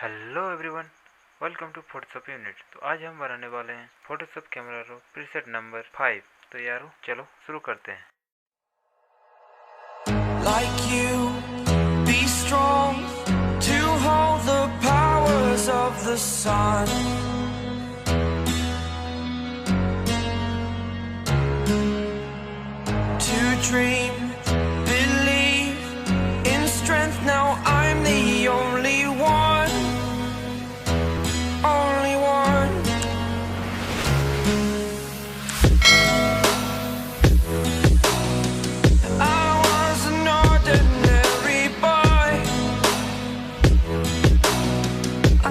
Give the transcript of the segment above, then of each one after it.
Hello everyone, welcome to Photoshop unit. तो आज हम बनाने वाले हैं Photoshop camera raw preset number 5। तो यारो चलो शुरू करते हैं। Like you, be strong to hold the powers of the sun. To dream, believe in strength. Now I'm the only one, only one. I was an ordinary boy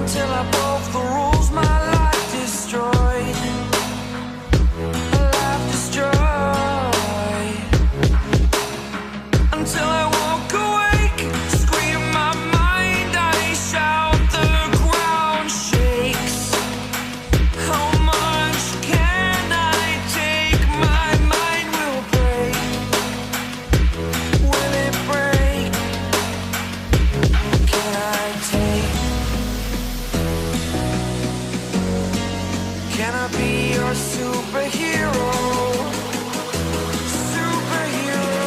until I broke the rules. My life destroyed, life destroyed. Until I woke awake, scream my mind, I shout, the ground shakes. How much can I take? My mind will break. Will it break? Can I take? Can I be your superhero? Superhero.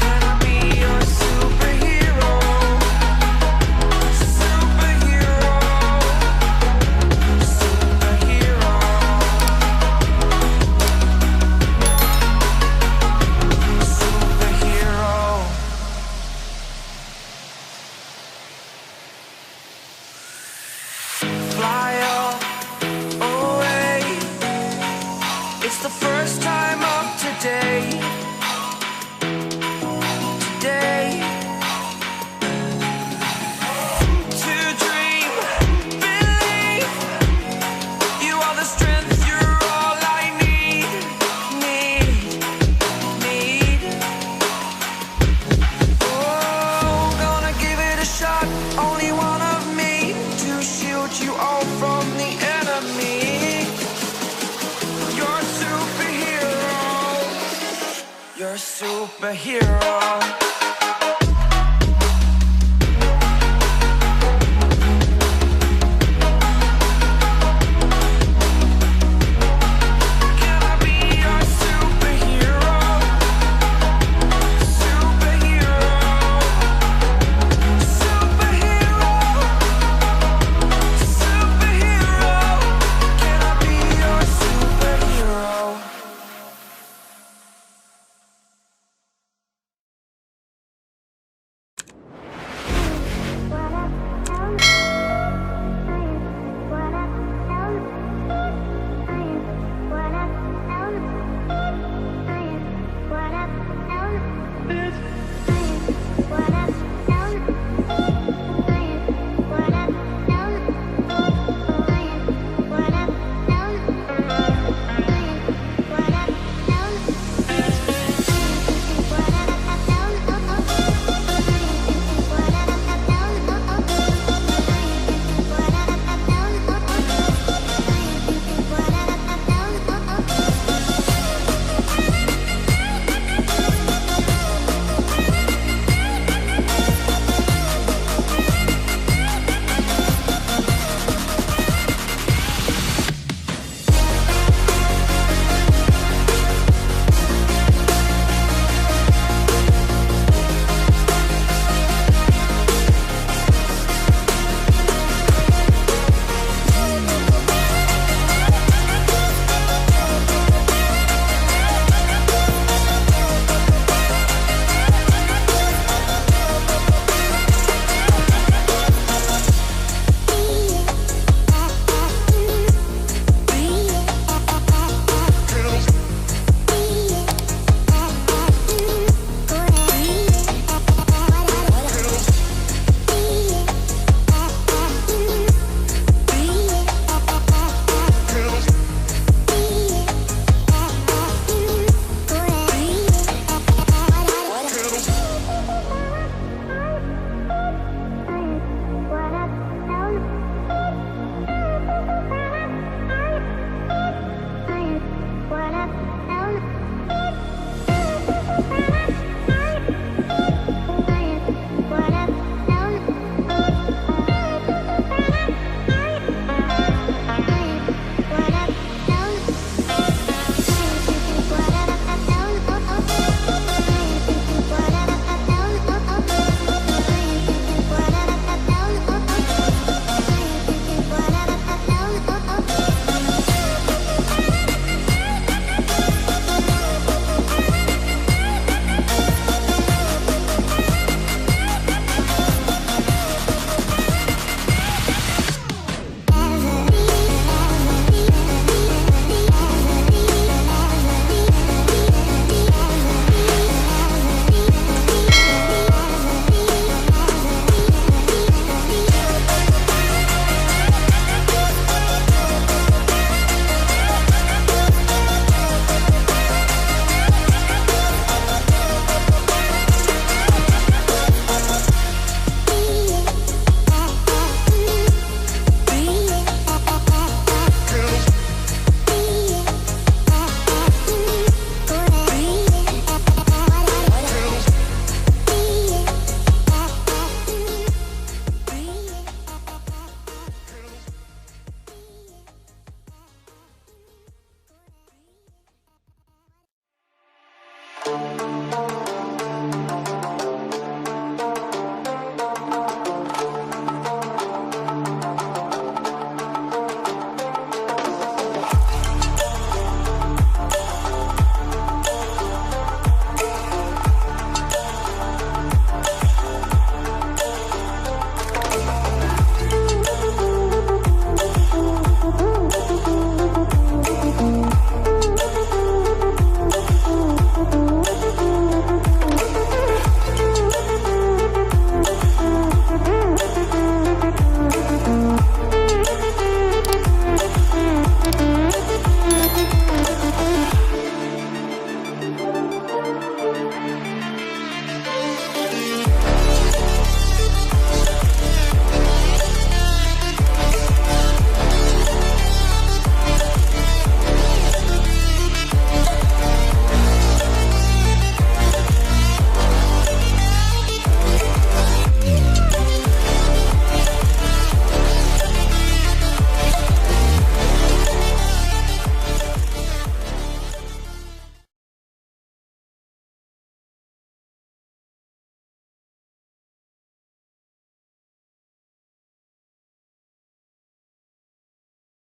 Can I be your superhero? Superhero. Superhero. Superhero. Fly up away. It's the first time of today. Today. To dream, believe. You are the strength, you're all I need. Need. Oh, gonna give it a shot. Only one of me to shield you all from the enemy. You're a superhero. You're a superhero.